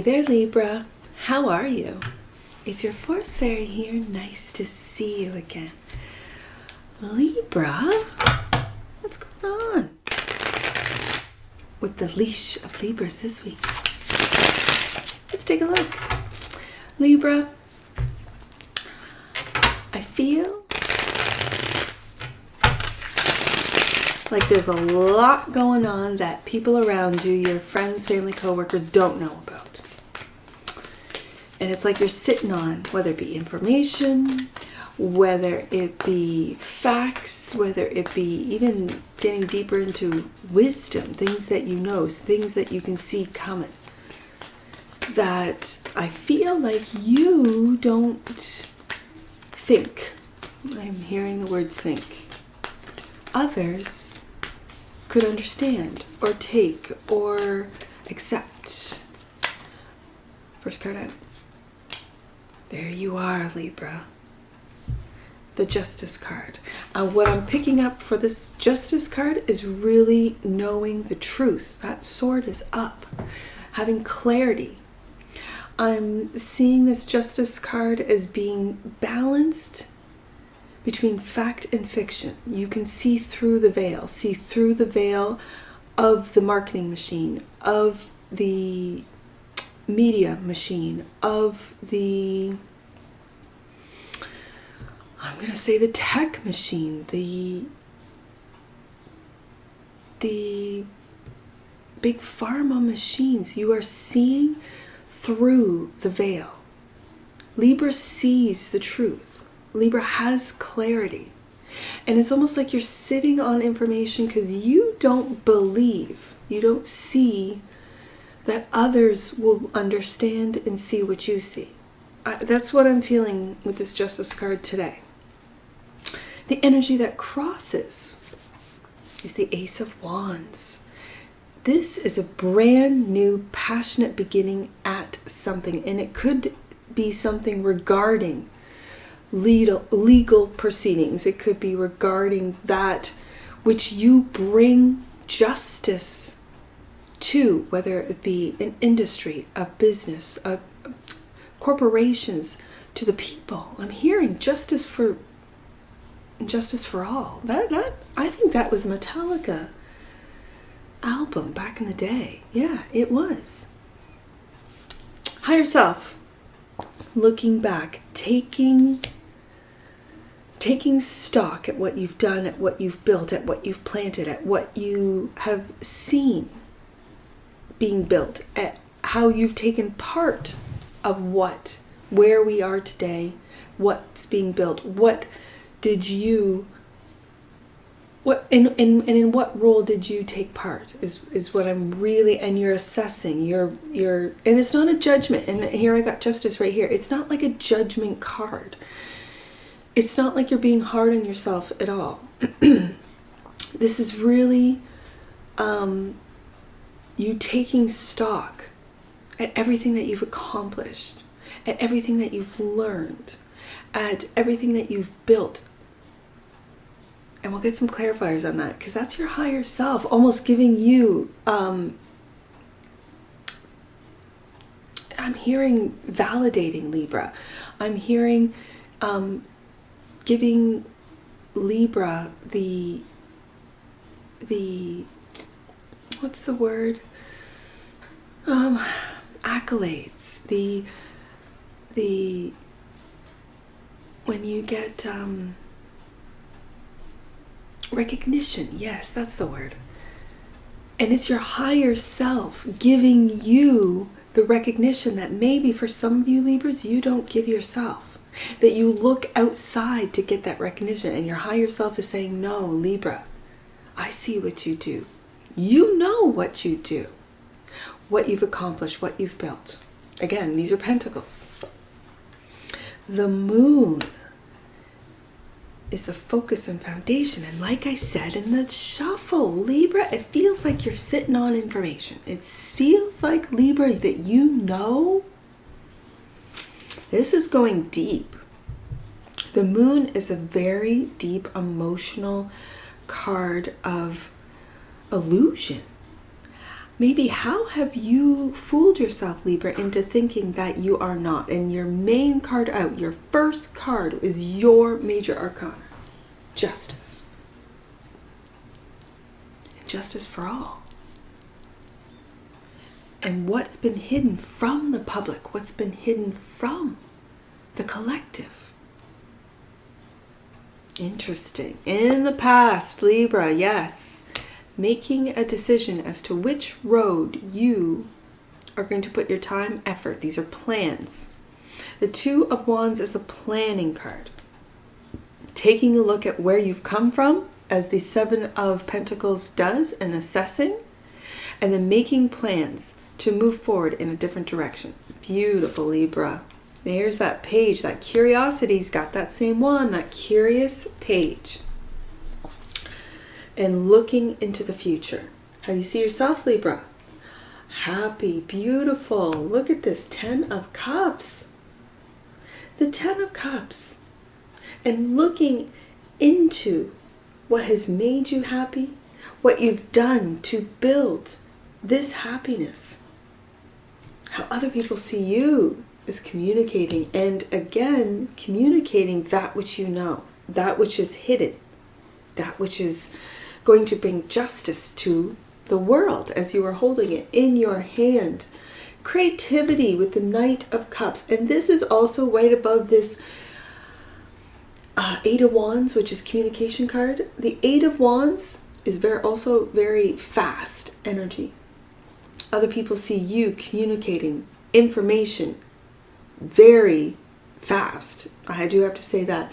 there, Libra. How are you? It's your Force Fairy here. Nice to see you again. Libra, what's going on with the leash of Libras this week? Let's take a look. Libra, I feel like there's a lot going on that people around you, your friends, family, coworkers, don't know about. And it's like you're sitting on, whether it be information, whether it be facts, whether it be even getting deeper into wisdom, things that you know, things that you can see coming. That I feel like you don't think. I'm hearing the word think. Others could understand or take or accept. First card out. There you are, Libra. The Justice card. What I'm picking up for this Justice card is really knowing the truth. That sword is up. Having clarity. I'm seeing this Justice card as being balanced between fact and fiction. You can see through the veil of the marketing machine, of the media machine, of the, I'm going to say the tech machine, the big pharma machines. You are seeing through the veil. Libra sees the truth. Libra has clarity. And it's almost like you're sitting on information because you don't believe, you don't see that others will understand and see what you see. That's what I'm feeling with this Justice card today. The energy that crosses is the Ace of Wands. This is a brand new, passionate beginning at something, and it could be something regarding legal proceedings. It could be regarding that which you bring justice to, whether it be an industry, a business, corporations, to the people. I'm hearing justice for all. That I think that was Metallica album back in the day. Yeah, it was. Higher self, looking back, taking stock at what you've done, at what you've built, at what you've planted, at what you have seen being built, at how you've taken part of where we are today, what's being built, in what role did you take part is what I'm really, and you're assessing, you're and it's not a judgment, and here I got Justice right here. It's not like a judgment card. It's not like you're being hard on yourself at all. This is really you taking stock at everything that you've accomplished, at everything that you've learned, at everything that you've built. And we'll get some clarifiers on that, because that's your higher self almost giving you, I'm hearing validating Libra. I'm hearing giving Libra the what's the word? Accolades. The when you get recognition. Yes, that's the word. And it's your higher self giving you the recognition that maybe for some of you Libras, you don't give yourself. That you look outside to get that recognition, and your higher self is saying, no, Libra, I see what you do. You know what you do. What you've accomplished, what you've built. Again, these are pentacles. The moon is the focus and foundation. And like I said in the shuffle, Libra, it feels like you're sitting on information. It feels like, Libra, that you know this is going deep. The moon is a very deep emotional card of illusion. Maybe how have you fooled yourself, Libra, into thinking that you are not? And your main card out, your first card, is your major arcana. Justice. Justice for all. And what's been hidden from the public? What's been hidden from the collective? Interesting. In the past, Libra, yes. Making a decision as to which road you are going to put your time, effort. These are plans. The Two of Wands is a planning card. Taking a look at where you've come from, as the Seven of Pentacles does, and assessing, and then making plans to move forward in a different direction. Beautiful, Libra. There's that page. That curiosity's got that same one, that curious page. And looking into the future. How do you see yourself, Libra? Happy, beautiful. Look at this, 10 of Cups. The 10 of Cups. And looking into what has made you happy, what you've done to build this happiness. How other people see you is communicating, and again, communicating that which you know, that which is hidden, that which is going to bring justice to the world as you are holding it in your hand. Creativity with the Knight of Cups. And this is also right above this Eight of Wands, which is communication card. The Eight of Wands is also very fast energy. Other people see you communicating information very fast. I do have to say that.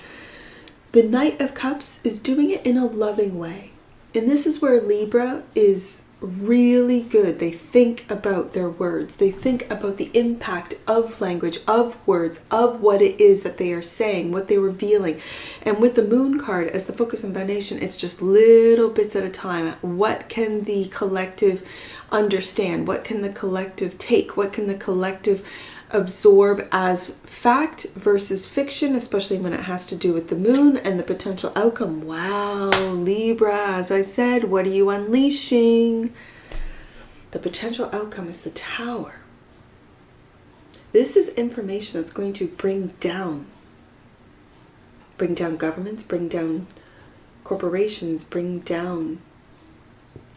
The Knight of Cups is doing it in a loving way. And this is where Libra is really good. They think about their words. They think about the impact of language, of words, of what it is that they are saying, what they're revealing. And with the Moon card as the focus and foundation, it's just little bits at a time. What can the collective understand? What can the collective take? What can the collective absorb as fact versus fiction, especially when it has to do with the moon and the potential outcome? Wow, Libra, as I said, what are you unleashing? The potential outcome is the Tower. This is information that's going to bring down governments, bring down corporations, bring down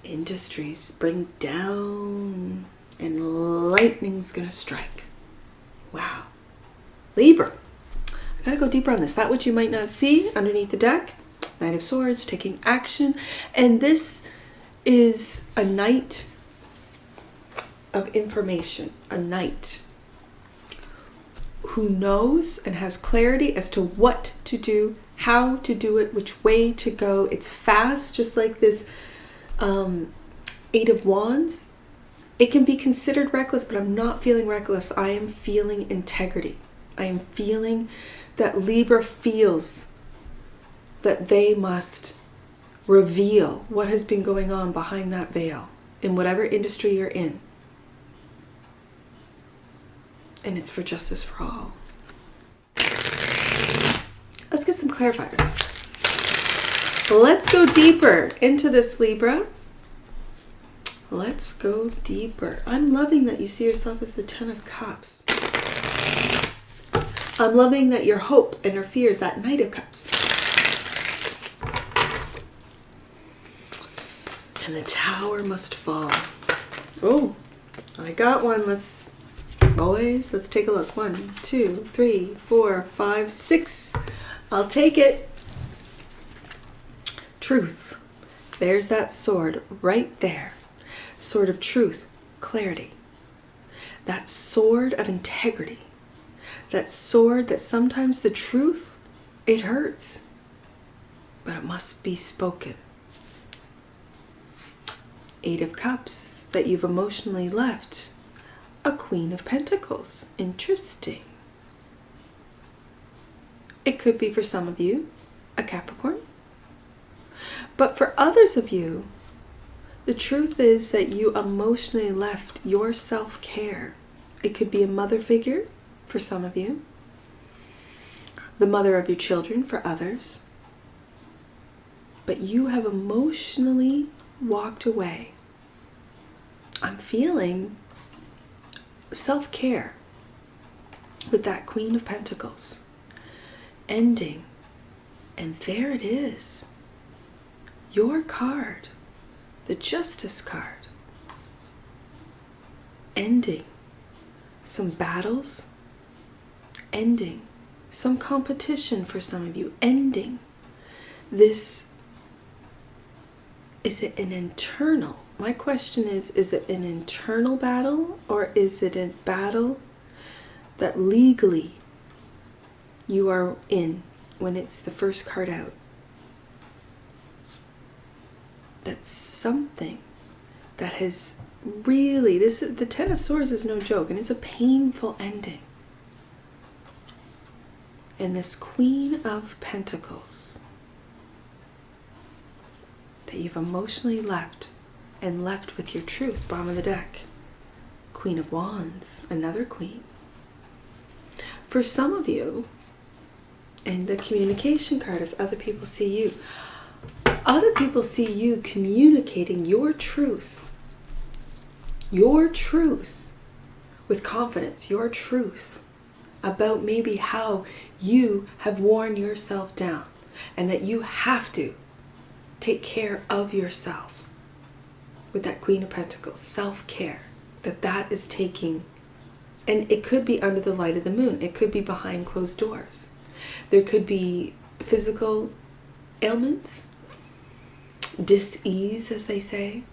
industries, bring down, and lightning's gonna strike. Wow. Libra. I gotta go deeper on this. That which you might not see underneath the deck. Knight of Swords, taking action. And this is a knight of information. A knight who knows and has clarity as to what to do, how to do it, which way to go. It's fast, just like this Eight of Wands. It can be considered reckless, but I'm not feeling reckless. I am feeling integrity. I am feeling that Libra feels that they must reveal what has been going on behind that veil in whatever industry you're in. And it's for justice for all. Let's get some clarifiers. Let's go deeper into this, Libra. Let's go deeper. I'm loving that you see yourself as the 10 of Cups. I'm loving that your hope and your fear is that Knight of Cups. And the Tower must fall. Oh, I got one. Let's take a look. 1, 2, 3, 4, 5, 6. I'll take it. Truth. There's that sword right there. Sword of truth, clarity. That sword of integrity. That sword that sometimes the truth, it hurts, but it must be spoken. Eight of Cups, that you've emotionally left. A Queen of Pentacles. Interesting. It could be for some of you, a Capricorn. But for others of you, the truth is that you emotionally left your self-care. It could be a mother figure for some of you, the mother of your children for others. But you have emotionally walked away I'm feeling self-care with that Queen of Pentacles ending. And there it is. Your card, the Justice card, ending some battles, ending some competition for some of you, ending this. Is it an internal? My question is it an internal battle, or is it a battle that legally you are in when it's the first card out? That's something that has really, the Ten of Swords is no joke, and it's a painful ending. And this Queen of Pentacles that you've emotionally left, and left with your truth, bottom of the deck. Queen of Wands, another queen. For some of you, and the communication card is other people see you. Other people see you communicating your truth with confidence, your truth about maybe how you have worn yourself down and that you have to take care of yourself. With that Queen of Pentacles, self-care, that is taking, and it could be under the light of the moon. It could be behind closed doors. There could be physical ailments, dis-ease, as they say,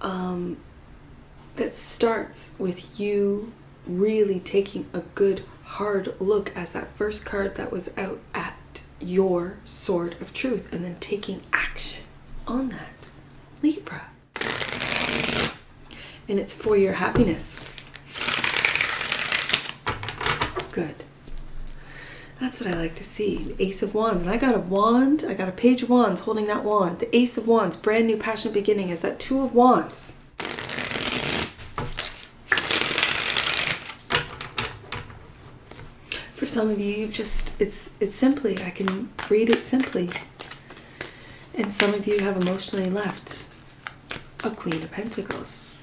that starts with you really taking a good hard look as that first card that was out at your sword of truth, and then taking action on that, Libra. And it's for your happiness. Good. That's what I like to see. The Ace of Wands. And I got a wand. I got a Page of Wands holding that wand. The Ace of Wands, brand new passionate beginning, is that Two of Wands. For some of you, you've just, it's simply, I can read it simply. And some of you have emotionally left a Queen of Pentacles.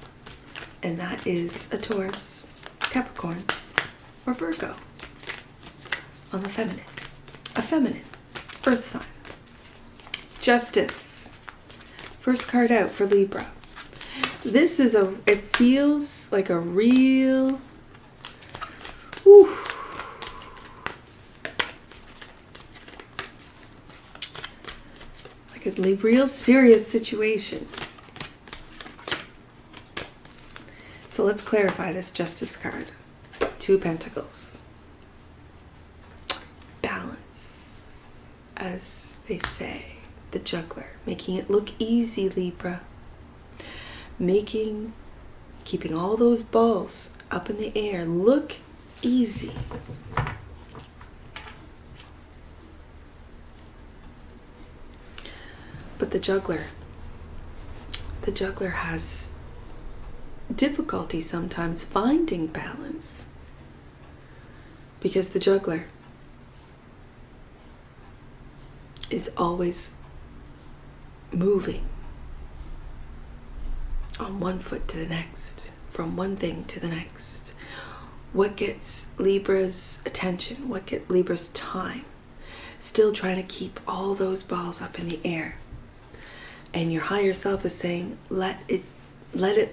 And that is a Taurus, Capricorn, or Virgo. On the feminine. A feminine. Earth sign. Justice. First card out for Libra. This is it feels like a real, like a real serious situation. So let's clarify this Justice card. Two Pentacles. Balance, as they say. The juggler. Making it look easy, Libra. Keeping all those balls up in the air look easy. But the juggler has difficulty sometimes finding balance, because the juggler is always moving on one foot to the next, from one thing to the next. What gets Libra's attention? What gets Libra's time? Still trying to keep all those balls up in the air. And your higher self is saying, let it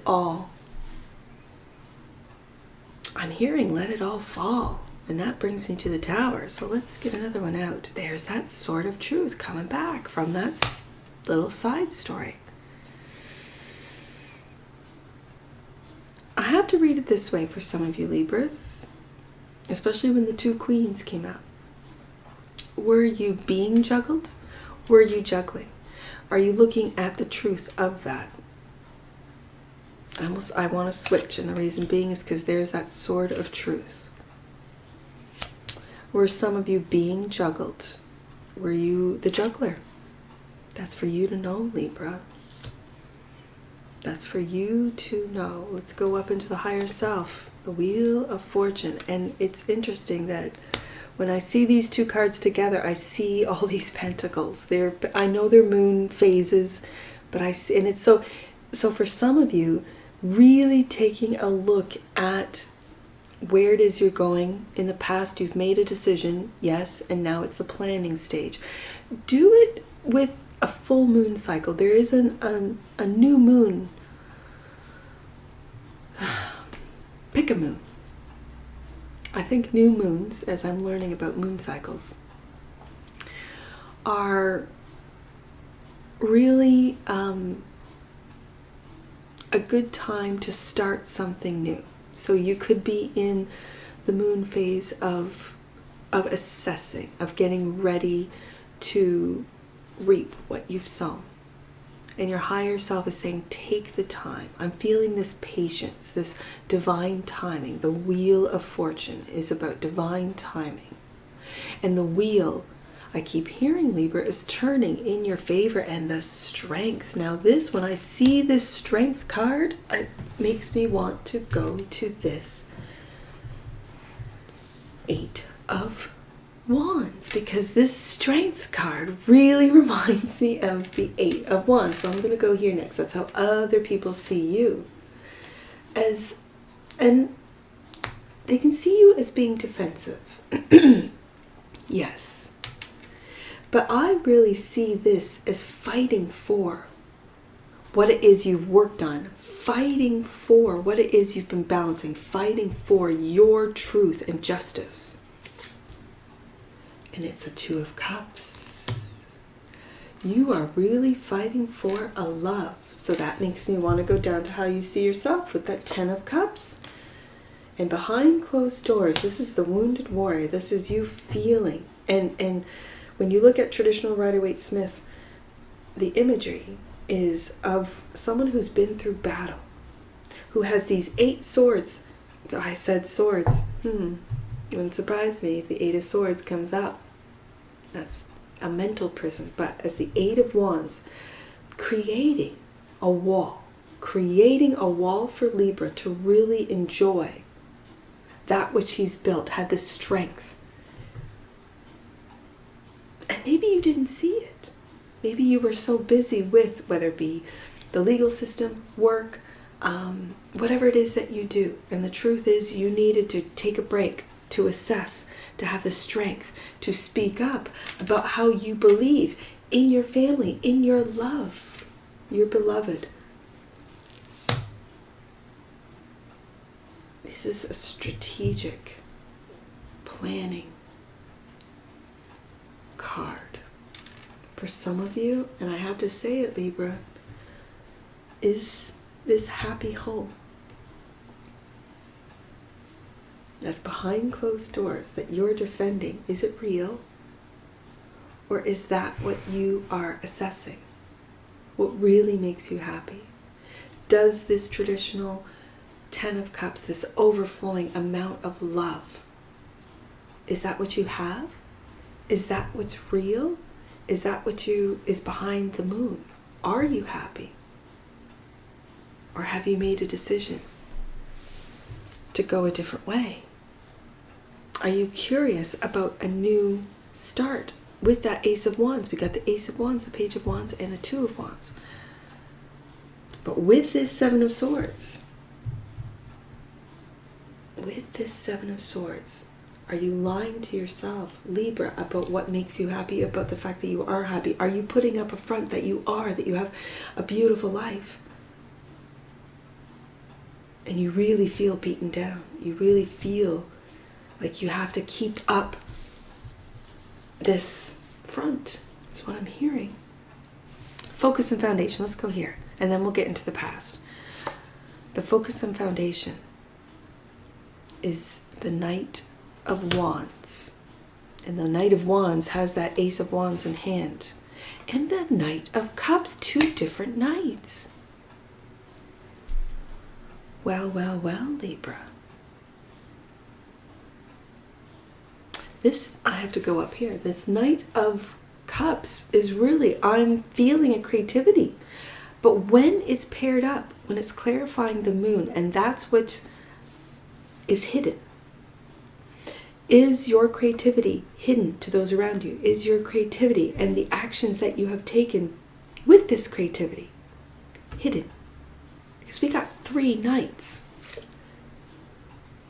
all. I'm hearing let it all fall. And that brings me to the Tower. So let's get another one out. There's that Sword of Truth coming back from that little side story. I have to read it this way for some of you Libras, especially when the two queens came out. Were you being juggled? Were you juggling? Are you looking at the truth of that? I want to switch, and the reason being is because there's that Sword of Truth. Were some of you being juggled? Were you the juggler? That's for you to know, Libra. That's for you to know. Let's go up into the higher self, the Wheel of Fortune. And it's interesting that when I see these two cards together, I see all these pentacles. I know they're moon phases, but I see, and it's so for some of you, really taking a look at where it is you're going. In the past, you've made a decision, yes, and now it's the planning stage. Do it with a full moon cycle. There is a new moon. Pick a moon. I think new moons, as I'm learning about moon cycles, are really a good time to start something new. So you could be in the moon phase of assessing, of getting ready to reap what you've sown. And your higher self is saying, take the time. I'm feeling this patience, this divine timing. The wheel of fortune is about divine timing. And the wheel, I keep hearing, Libra, is turning in your favor, and the strength. Now this, when I see this strength card, it makes me want to go to this 8 of Wands, because this strength card really reminds me of the 8 of Wands. So I'm going to go here next. That's how other people see you. And they can see you as being defensive. Yes. But I really see this as fighting for what it is you've worked on, fighting for what it is you've been balancing, fighting for your truth and justice. And it's a 2 of Cups. You are really fighting for a love. So that makes me want to go down to how you see yourself with that 10 of Cups. And behind closed doors, this is the wounded warrior. This is you feeling. And when you look at traditional Rider-Waite-Smith, the imagery is of someone who's been through battle, who has these 8 swords. So I said swords. It wouldn't surprise me if the 8 of Swords comes up. That's a mental prison. But as the 8 of Wands, creating a wall for Libra to really enjoy that which he's built, had the strength. And maybe you didn't see it. Maybe you were so busy with, whether it be the legal system, work, whatever it is that you do. And the truth is, you needed to take a break, to assess, to have the strength to speak up about how you believe in your family, in your love, your beloved. This is a strategic planning card. For some of you, and I have to say it, Libra, is this happy home. That's behind closed doors that you're defending. Is it real? Or is that what you are assessing? What really makes you happy? Does this traditional 10 of Cups, this overflowing amount of love, is that what you have? Is that what's real? Is that what is behind the moon? Are you happy? Or have you made a decision to go a different way? Are you curious about a new start with that Ace of Wands? We got the Ace of Wands, the Page of Wands, and the 2 of Wands. But with this 7 of Swords, are you lying to yourself, Libra, about what makes you happy, about the fact that you are happy? Are you putting up a front that you have a beautiful life? And you really feel beaten down. You really feel like you have to keep up this front, is what I'm hearing. Focus and foundation. Let's go here. And then we'll get into the past. The focus and foundation is the Knight of Wands. And the Knight of Wands has that Ace of Wands in hand. And the Knight of Cups, 2 different knights. Well, well, well, Libra. This, I have to go up here. This Knight of Cups is really, I'm feeling a creativity. But when it's paired up, when it's clarifying the moon, and that's what is hidden. Is your creativity hidden to those around you? Is your creativity and the actions that you have taken with this creativity hidden? Because we got 3 knights.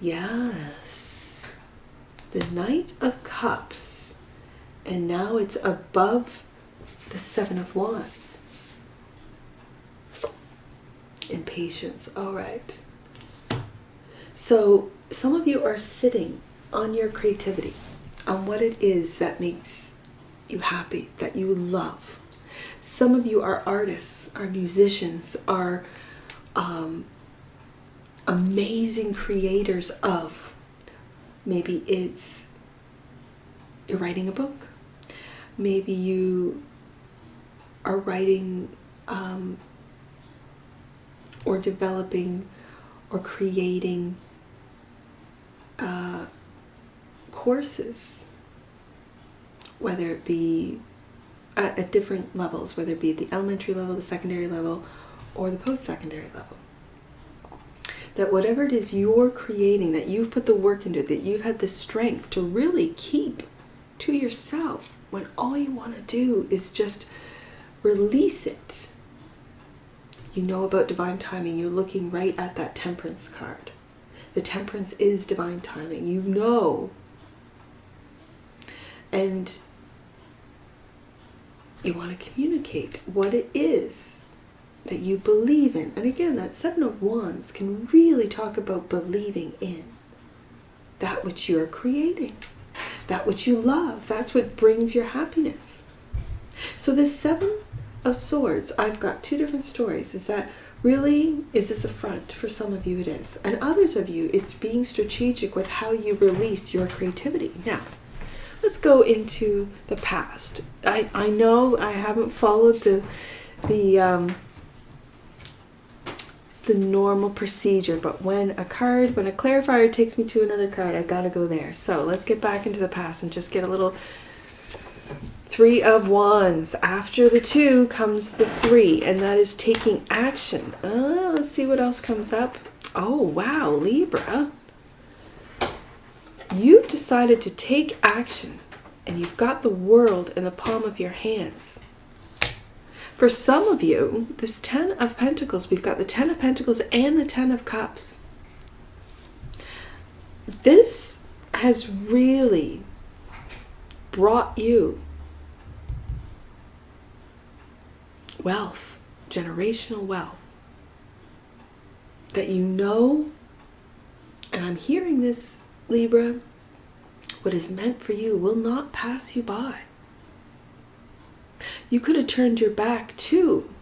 Yes. The Knight of Cups. And now it's above the 7 of Wands. Impatience. All right. So some of you are sitting on your creativity, on what it is that makes you happy, that you love. Some of you are artists, are musicians, are amazing creators of. Maybe it's you're writing a book. Maybe you are writing or developing or creating courses, whether it be at different levels, whether it be at the elementary level, the secondary level, or the post-secondary level. That whatever it is you're creating, that you've put the work into, that you've had the strength to really keep to yourself, when all you want to do is just release it. You know about divine timing. You're looking right at that Temperance card. The Temperance is divine timing. You know. And you want to communicate what it is that you believe in. And again, that 7 of Wands can really talk about believing in that which you're creating, that which you love. That's what brings your happiness. So this 7 of Swords, I've got 2 different stories. Is that really, is this a front? For some of you it is. And others of you, it's being strategic with how you release your creativity. Now, let's go into the past. I know I haven't followed the normal procedure, but when a clarifier takes me to another card, I gotta go there. So let's get back into the past and just get a little 3 of Wands. After the 2 comes the 3, and that is taking action. Let's see what else comes up. Oh, wow, Libra. You've decided to take action, and you've got the world in the palm of your hands. For some of you, this 10 of Pentacles, we've got the 10 of Pentacles and the 10 of Cups. This has really brought you wealth, generational wealth, that you know, and I'm hearing this, Libra, what is meant for you will not pass you by. You could have turned your back to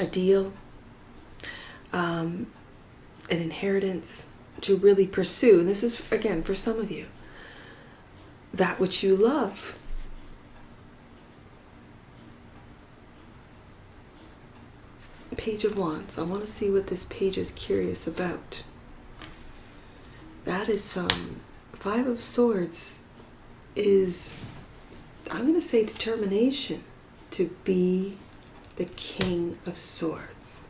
a deal, an inheritance to really pursue, and this is, again, for some of you, that which you love. Page of Wands. I want to see what this page is curious about. That is some 5 of Swords is, I'm going to say, determination to be the King of Swords.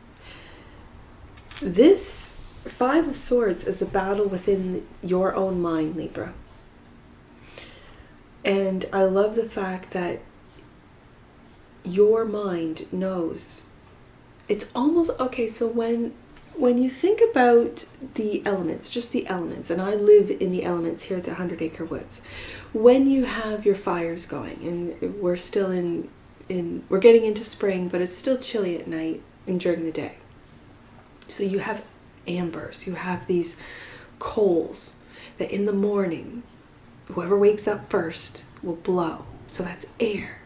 This 5 of Swords is a battle within your own mind, Libra. And I love the fact that your mind knows. It's almost, okay, so when you think about the elements, just the elements, and I live in the elements here at the 100 Acre Woods, when you have your fires going, and we're still we're getting into spring, but it's still chilly at night and during the day. So you have ambers, you have these coals that in the morning, whoever wakes up first will blow. So that's air.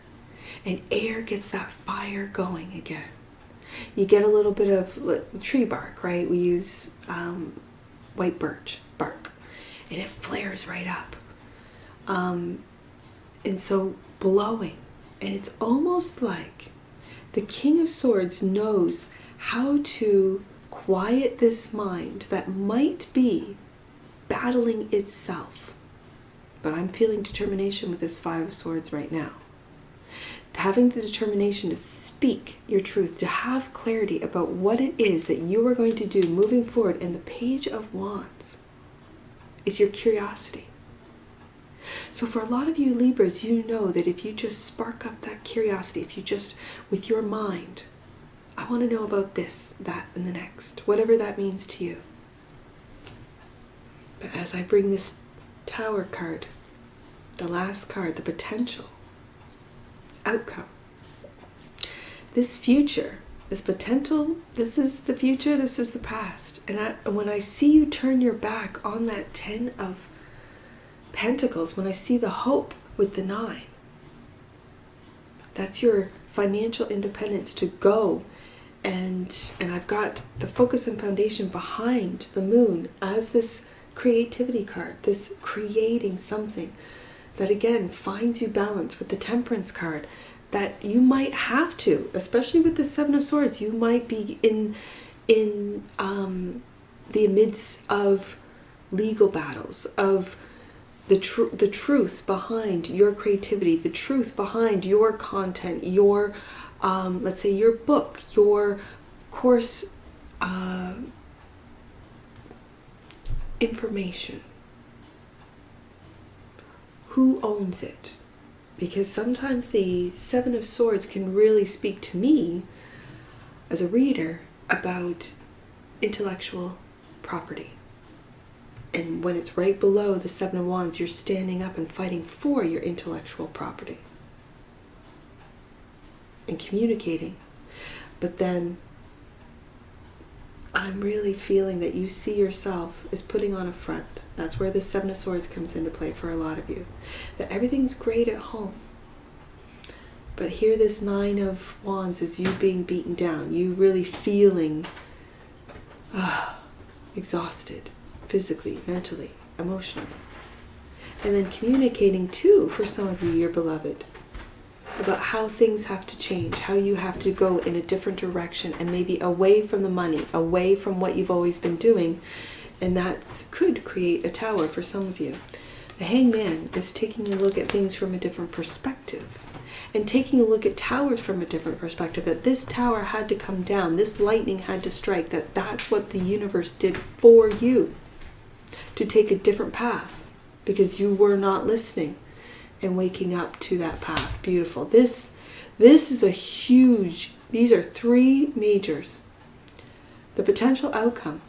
And air gets that fire going again. You get a little bit of tree bark, right? We use white birch bark, and it flares right up. And so blowing, and it's almost like the King of Swords knows how to quiet this mind that might be battling itself. But I'm feeling determination with this 5 of Swords right now. Having the determination to speak your truth, to have clarity about what it is that you are going to do moving forward. And the Page of Wands is your curiosity. So for a lot of you Libras, you know that if you just spark up that curiosity, if you just, with your mind, I want to know about this, that, and the next, whatever that means to you. But as I bring this Tower card, the last card, the potential outcome, this future, this potential, this is the future, this is the past. And when I see you turn your back on that 10 of Pentacles, when I see the hope with the 9, that's your financial independence to go. And I've got the focus and foundation behind the Moon as this creativity card, this creating something that again finds you balance with the Temperance card, that you might have to, especially with the Seven of Swords, you might be in the midst of legal battles, of the truth behind your creativity, the truth behind your content, your let's say your book, your course information. Who owns it? Because sometimes the Seven of Swords can really speak to me as a reader about intellectual property. And when it's right below the Seven of Wands, you're standing up and fighting for your intellectual property and communicating. But then I'm really feeling that you see yourself as putting on a front. That's where the Seven of Swords comes into play for a lot of you. That everything's great at home. But here this Nine of Wands is you being beaten down. You really feeling exhausted. Physically, mentally, emotionally. And then communicating too, for some of you, your beloved, about how things have to change, how you have to go in a different direction and maybe away from the money, away from what you've always been doing. And that could create a tower for some of you. The Hangman is taking a look at things from a different perspective and taking a look at towers from a different perspective, that this tower had to come down, this lightning had to strike, that's what the universe did for you, to take a different path because you were not listening and waking up to that path. Beautiful. This is a huge, these are three majors. The potential outcome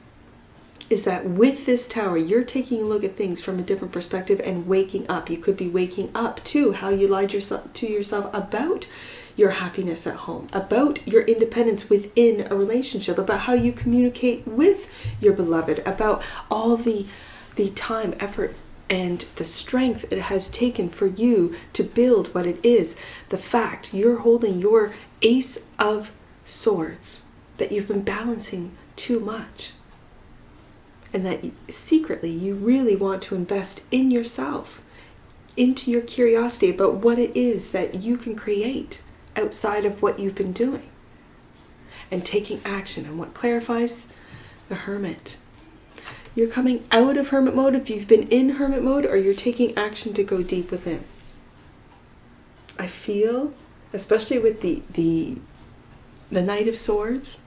is that with this tower, you're taking a look at things from a different perspective and waking up. You could be waking up to how you lied to yourself about your happiness at home, about your independence within a relationship, about how you communicate with your beloved, about all the time, effort, and the strength it has taken for you to build what it is. The fact you're holding your Ace of Swords, that you've been balancing too much, and that secretly you really want to invest in yourself, into your curiosity about what it is that you can create outside of what you've been doing, and taking action. And what clarifies? The Hermit. You're coming out of hermit mode if you've been in hermit mode, or you're taking action to go deep within. I feel, especially with the Knight of Swords,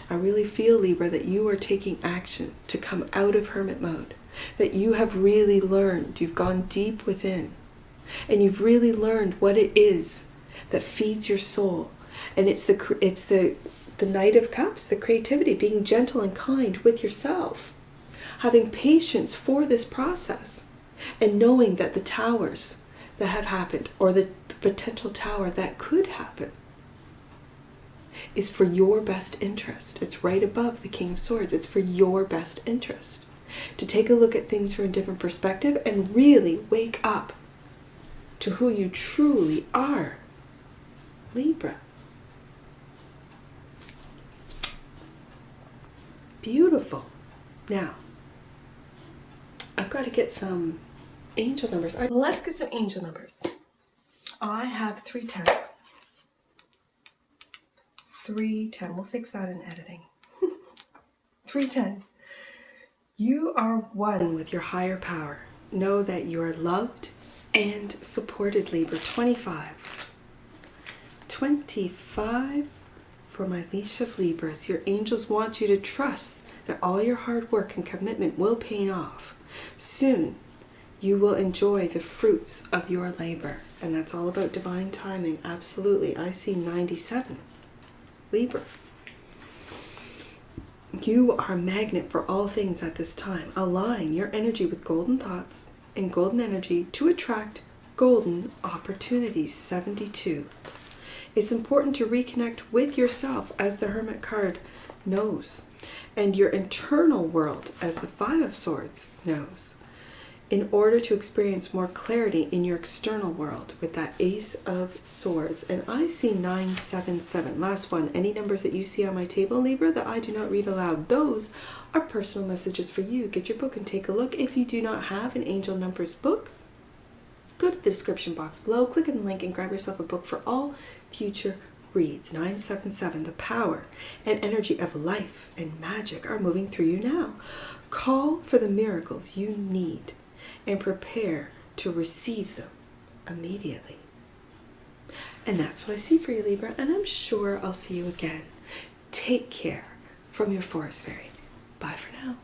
I really feel, Libra, that you are taking action to come out of hermit mode. That you have really learned, you've gone deep within, and you've really learned what it is that feeds your soul. And it's the Knight of Cups, the creativity, being gentle and kind with yourself, having patience for this process, and knowing that the towers that have happened, or the potential tower that could happen, is for your best interest. It's right above the King of Swords. It's for your best interest to take a look at things from a different perspective and really wake up to who you truly are, Libra. Beautiful. Now, I've got to get some angel numbers. Let's get some angel numbers. I have 310. 310. We'll fix that in editing. 310. You are one with your higher power. Know that you are loved and supported, Libra. 25. 25 for my leash of Libras. Your angels want you to trust that all your hard work and commitment will pay off. Soon, you will enjoy the fruits of your labor. And that's all about divine timing. Absolutely. I see 97. Libra. You are a magnet for all things at this time. Align your energy with golden thoughts and golden energy to attract golden opportunities. 72. It's important to reconnect with yourself, as the Hermit card knows, and your internal world, as the Five of Swords knows, in order to experience more clarity in your external world with that Ace of Swords. And I see 977. Last one. Any numbers that you see on my table, Libra, that I do not read aloud, those are personal messages for you. Get your book and take a look. If you do not have an Angel Numbers book, go to the description box below, click on the link, and grab yourself a book for all future reads. 977. The power and energy of life and magic are moving through you now. Call for the miracles you need and prepare to receive them immediately. And that's what I see for you, Libra, and I'm sure I'll see you again. Take care from your Forest Fairy. Bye for now.